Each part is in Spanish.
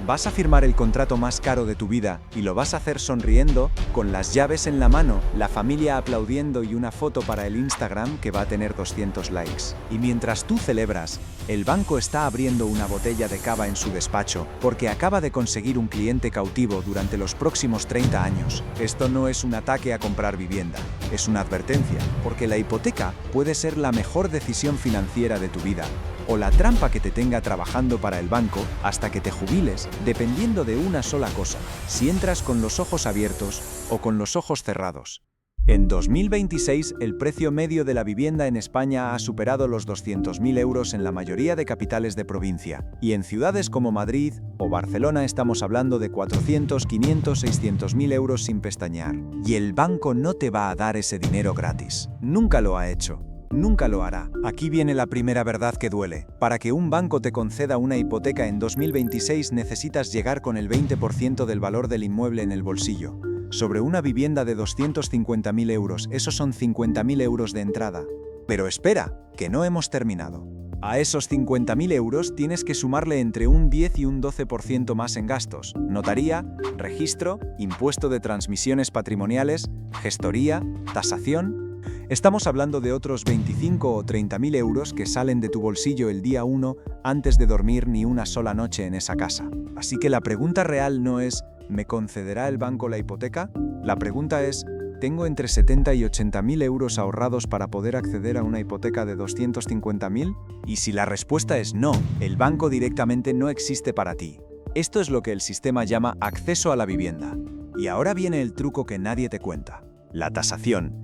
Vas a firmar el contrato más caro de tu vida y lo vas a hacer sonriendo, con las llaves en la mano, la familia aplaudiendo y una foto para el Instagram que va a tener 200 likes. Y mientras tú celebras, el banco está abriendo una botella de cava en su despacho porque acaba de conseguir un cliente cautivo durante los próximos 30 años. Esto no es un ataque a comprar vivienda, es una advertencia, porque la hipoteca puede ser la mejor decisión financiera de tu vida, o la trampa que te tenga trabajando para el banco hasta que te jubiles, dependiendo de una sola cosa, si entras con los ojos abiertos o con los ojos cerrados. En 2026, el precio medio de la vivienda en España ha superado los 200.000 euros en la mayoría de capitales de provincia, y en ciudades como Madrid o Barcelona estamos hablando de 400, 500, 600.000 euros sin pestañear. Y el banco no te va a dar ese dinero gratis. Nunca lo ha hecho. Nunca lo hará. Aquí viene la primera verdad que duele. Para que un banco te conceda una hipoteca en 2026 necesitas llegar con el 20% del valor del inmueble en el bolsillo. Sobre una vivienda de 250.000 euros, esos son 50.000 euros de entrada. Pero espera, que no hemos terminado. A esos 50.000 euros tienes que sumarle entre un 10 y un 12% más en gastos. Notaría, registro, impuesto de transmisiones patrimoniales, gestoría, tasación. Estamos hablando de otros 25 o 30.000 euros que salen de tu bolsillo el día 1 antes de dormir ni una sola noche en esa casa. Así que la pregunta real no es ¿me concederá el banco la hipoteca? La pregunta es ¿tengo entre 70 y 80.000 euros ahorrados para poder acceder a una hipoteca de 250.000? Y si la respuesta es no, el banco directamente no existe para ti. Esto es lo que el sistema llama acceso a la vivienda. Y ahora viene el truco que nadie te cuenta: la tasación.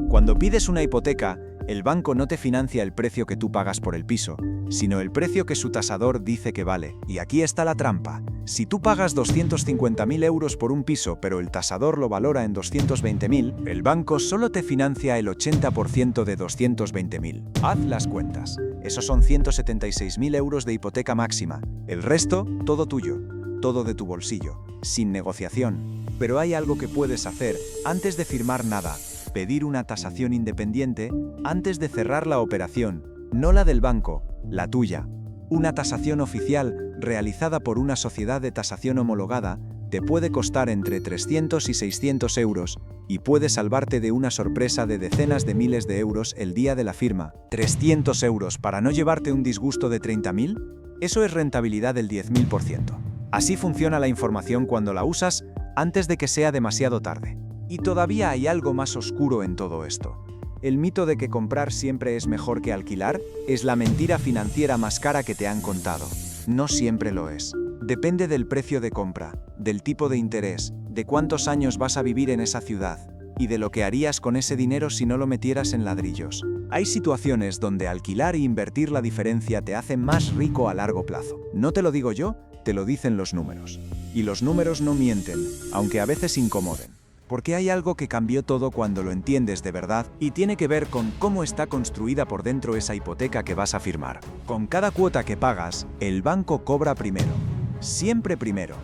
Cuando pides una hipoteca, el banco no te financia el precio que tú pagas por el piso, sino el precio que su tasador dice que vale. Y aquí está la trampa. Si tú pagas 250.000 euros por un piso, pero el tasador lo valora en 220.000, el banco solo te financia el 80% de 220.000. Haz las cuentas. Esos son 176.000 euros de hipoteca máxima. El resto, todo tuyo. Todo de tu bolsillo, sin negociación. Pero hay algo que puedes hacer antes de firmar nada: pedir una tasación independiente antes de cerrar la operación, no la del banco, la tuya. Una tasación oficial realizada por una sociedad de tasación homologada te puede costar entre 300 y 600 euros y puede salvarte de una sorpresa de decenas de miles de euros el día de la firma. ¿300 euros para no llevarte un disgusto de 30.000? Eso es rentabilidad del 10.000%. Así funciona la información cuando la usas antes de que sea demasiado tarde. Y todavía hay algo más oscuro en todo esto. El mito de que comprar siempre es mejor que alquilar es la mentira financiera más cara que te han contado. No siempre lo es. Depende del precio de compra, del tipo de interés, de cuántos años vas a vivir en esa ciudad y de lo que harías con ese dinero si no lo metieras en ladrillos. Hay situaciones donde alquilar e invertir la diferencia te hace más rico a largo plazo. No te lo digo yo, te lo dicen los números. Y los números no mienten, aunque a veces incomoden. Porque hay algo que cambió todo cuando lo entiendes de verdad y tiene que ver con cómo está construida por dentro esa hipoteca que vas a firmar. Con cada cuota que pagas, el banco cobra primero. Siempre primero.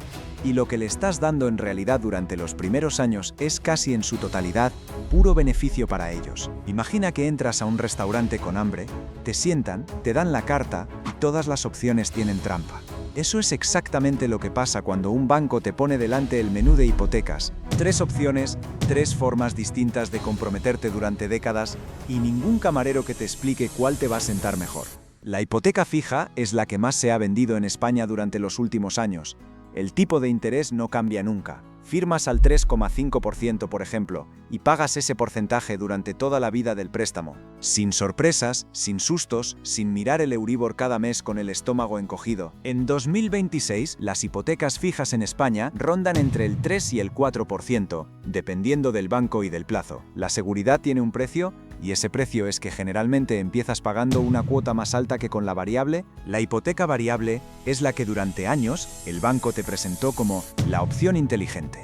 Y lo que le estás dando en realidad durante los primeros años es casi en su totalidad puro beneficio para ellos. Imagina que entras a un restaurante con hambre, te sientan, te dan la carta y todas las opciones tienen trampa. Eso es exactamente lo que pasa cuando un banco te pone delante el menú de hipotecas. 3 opciones, 3 formas distintas de comprometerte durante décadas y ningún camarero que te explique cuál te va a sentar mejor. La hipoteca fija es la que más se ha vendido en España durante los últimos años. El tipo de interés no cambia nunca. Firmas al 3,5%, por ejemplo, y pagas ese porcentaje durante toda la vida del préstamo. Sin sorpresas, sin sustos, sin mirar el Euribor cada mes con el estómago encogido. En 2026, las hipotecas fijas en España rondan entre el 3 y el 4%, dependiendo del banco y del plazo. La seguridad tiene un precio, y ese precio es que generalmente empiezas pagando una cuota más alta que con la variable. La hipoteca variable es la que durante años el banco te presentó como la opción inteligente.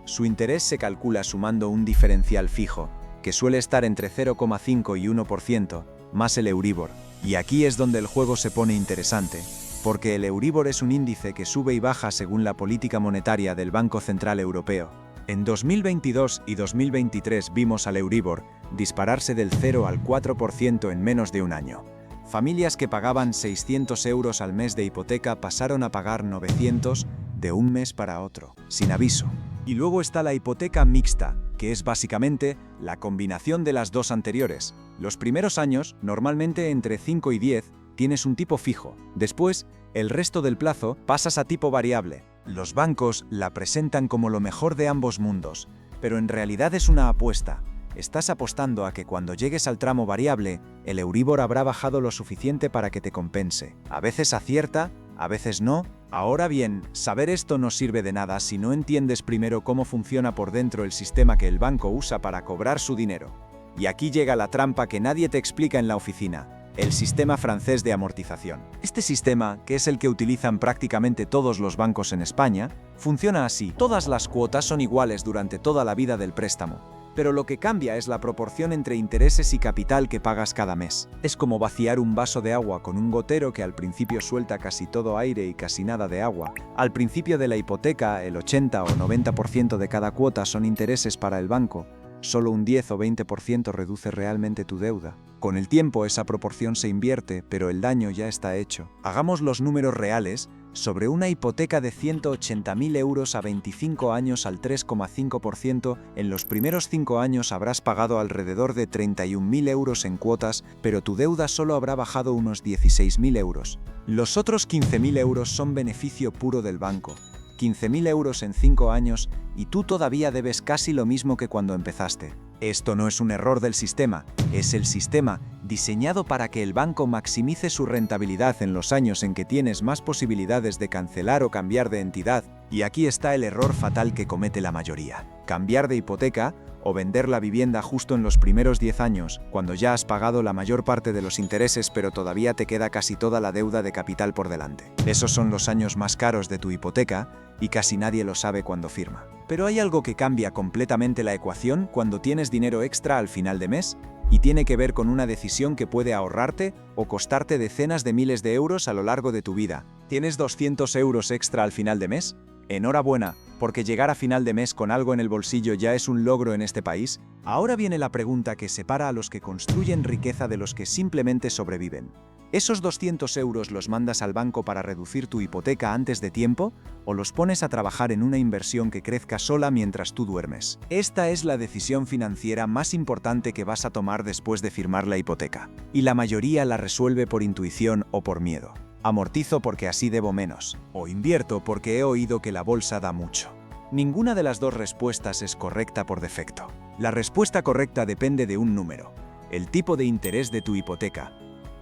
Su interés se calcula sumando un diferencial fijo, que suele estar entre 0,5 y 1%, más el Euribor. Y aquí es donde el juego se pone interesante, porque el Euribor es un índice que sube y baja según la política monetaria del Banco Central Europeo. En 2022 y 2023 vimos al Euribor dispararse del 0 al 4% en menos de un año. Familias que pagaban 600 euros al mes de hipoteca pasaron a pagar 900, de un mes para otro, sin aviso. Y luego está la hipoteca mixta, que es básicamente la combinación de las dos anteriores. Los primeros años, normalmente entre 5 y 10, tienes un tipo fijo. Después, el resto del plazo pasas a tipo variable. Los bancos la presentan como lo mejor de ambos mundos, pero en realidad es una apuesta. Estás apostando a que cuando llegues al tramo variable, el Euribor habrá bajado lo suficiente para que te compense. A veces acierta, a veces no. Ahora bien, saber esto no sirve de nada si no entiendes primero cómo funciona por dentro el sistema que el banco usa para cobrar su dinero. Y aquí llega la trampa que nadie te explica en la oficina: el sistema francés de amortización. Este sistema, que es el que utilizan prácticamente todos los bancos en España, funciona así. Todas las cuotas son iguales durante toda la vida del préstamo, pero lo que cambia es la proporción entre intereses y capital que pagas cada mes. Es como vaciar un vaso de agua con un gotero que al principio suelta casi todo aire y casi nada de agua. Al principio de la hipoteca, el 80 o 90% de cada cuota son intereses para el banco. Solo un 10 o 20% reduce realmente tu deuda. Con el tiempo esa proporción se invierte, pero el daño ya está hecho. Hagamos los números reales. Sobre una hipoteca de 180.000 euros a 25 años al 3,5%, en los primeros 5 años habrás pagado alrededor de 31.000 euros en cuotas, pero tu deuda solo habrá bajado unos 16.000 euros. Los otros 15.000 euros son beneficio puro del banco. 15.000 euros en 5 años y tú todavía debes casi lo mismo que cuando empezaste. Esto no es un error del sistema, es el sistema diseñado para que el banco maximice su rentabilidad en los años en que tienes más posibilidades de cancelar o cambiar de entidad. Y aquí está el error fatal que comete la mayoría: cambiar de hipoteca o vender la vivienda justo en los primeros 10 años, cuando ya has pagado la mayor parte de los intereses pero todavía te queda casi toda la deuda de capital por delante. Esos son los años más caros de tu hipoteca y casi nadie lo sabe cuando firma. Pero hay algo que cambia completamente la ecuación cuando tienes dinero extra al final de mes, y tiene que ver con una decisión que puede ahorrarte o costarte decenas de miles de euros a lo largo de tu vida. ¿Tienes 200 euros extra al final de mes? Enhorabuena, porque llegar a final de mes con algo en el bolsillo ya es un logro en este país. Ahora viene la pregunta que separa a los que construyen riqueza de los que simplemente sobreviven. ¿Esos 200 euros los mandas al banco para reducir tu hipoteca antes de tiempo o los pones a trabajar en una inversión que crezca sola mientras tú duermes? Esta es la decisión financiera más importante que vas a tomar después de firmar la hipoteca. Y la mayoría la resuelve por intuición o por miedo. Amortizo porque así debo menos. O invierto porque he oído que la bolsa da mucho. Ninguna de las dos respuestas es correcta por defecto. La respuesta correcta depende de un número: el tipo de interés de tu hipoteca.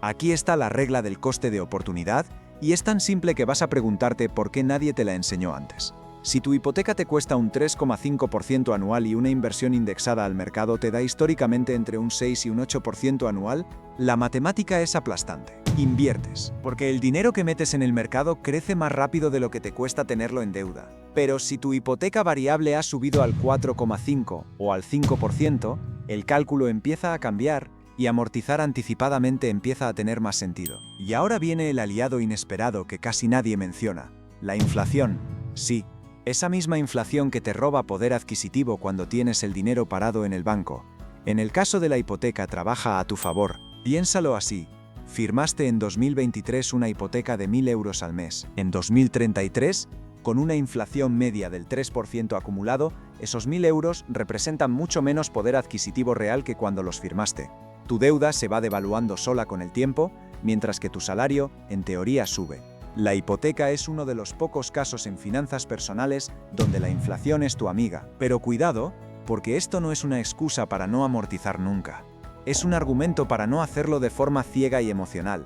Aquí está la regla del coste de oportunidad, y es tan simple que vas a preguntarte por qué nadie te la enseñó antes. Si tu hipoteca te cuesta un 3,5% anual y una inversión indexada al mercado te da históricamente entre un 6 y un 8% anual, la matemática es aplastante. Inviertes, porque el dinero que metes en el mercado crece más rápido de lo que te cuesta tenerlo en deuda. Pero si tu hipoteca variable ha subido al 4,5 o al 5%, el cálculo empieza a cambiar y amortizar anticipadamente empieza a tener más sentido. Y ahora viene el aliado inesperado que casi nadie menciona: la inflación. Sí, esa misma inflación que te roba poder adquisitivo cuando tienes el dinero parado en el banco. En el caso de la hipoteca trabaja a tu favor. Piénsalo así: firmaste en 2023 una hipoteca de 1.000 euros al mes. En 2033, con una inflación media del 3% acumulado, esos 1.000 euros representan mucho menos poder adquisitivo real que cuando los firmaste. Tu deuda se va devaluando sola con el tiempo, mientras que tu salario, en teoría, sube. La hipoteca es uno de los pocos casos en finanzas personales donde la inflación es tu amiga. Pero cuidado, porque esto no es una excusa para no amortizar nunca. Es un argumento para no hacerlo de forma ciega y emocional.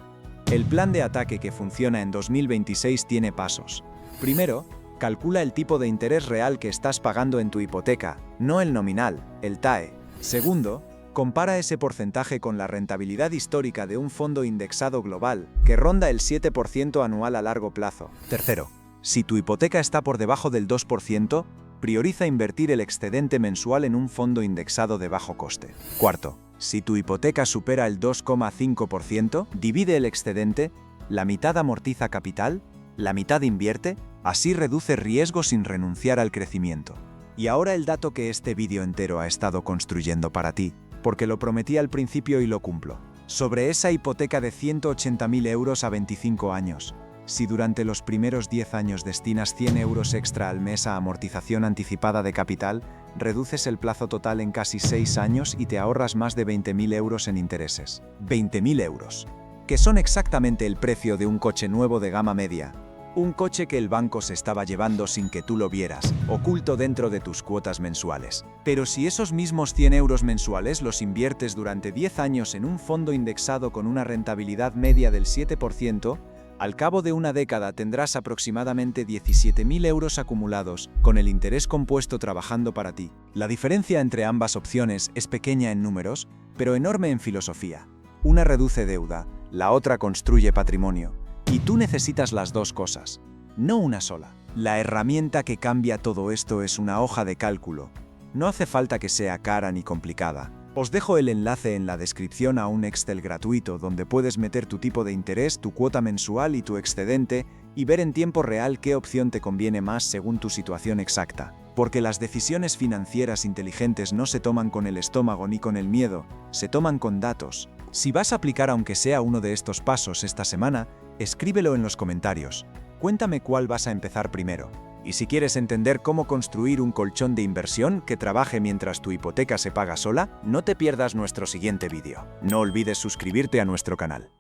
El plan de ataque que funciona en 2026 tiene pasos. Primero, calcula el tipo de interés real que estás pagando en tu hipoteca, no el nominal, el TAE. Segundo, compara ese porcentaje con la rentabilidad histórica de un fondo indexado global, que ronda el 7% anual a largo plazo. Tercero, si tu hipoteca está por debajo del 2%, prioriza invertir el excedente mensual en un fondo indexado de bajo coste. Cuarto, si tu hipoteca supera el 2,5%, divide el excedente, la mitad amortiza capital, la mitad invierte, así reduce riesgo sin renunciar al crecimiento. Y ahora el dato que este vídeo entero ha estado construyendo para ti, porque lo prometí al principio y lo cumplo. Sobre esa hipoteca de 180.000 euros a 25 años, Si durante los primeros 10 años destinas 100 euros extra al mes a amortización anticipada de capital, reduces el plazo total en casi 6 años y te ahorras más de 20.000 euros en intereses. 20.000 euros, que son exactamente el precio de un coche nuevo de gama media. Un coche que el banco se estaba llevando sin que tú lo vieras, oculto dentro de tus cuotas mensuales. Pero si esos mismos 100 euros mensuales los inviertes durante 10 años en un fondo indexado con una rentabilidad media del 7%, al cabo de una década tendrás aproximadamente 17.000 euros acumulados, con el interés compuesto trabajando para ti. La diferencia entre ambas opciones es pequeña en números, pero enorme en filosofía. Una reduce deuda, la otra construye patrimonio. Y tú necesitas las dos cosas, no una sola. La herramienta que cambia todo esto es una hoja de cálculo. No hace falta que sea cara ni complicada. Os dejo el enlace en la descripción a un Excel gratuito donde puedes meter tu tipo de interés, tu cuota mensual y tu excedente y ver en tiempo real qué opción te conviene más según tu situación exacta. Porque las decisiones financieras inteligentes no se toman con el estómago ni con el miedo, se toman con datos. Si vas a aplicar aunque sea uno de estos pasos esta semana, escríbelo en los comentarios. Cuéntame cuál vas a empezar primero. Y si quieres entender cómo construir un colchón de inversión que trabaje mientras tu hipoteca se paga sola, no te pierdas nuestro siguiente vídeo. No olvides suscribirte a nuestro canal.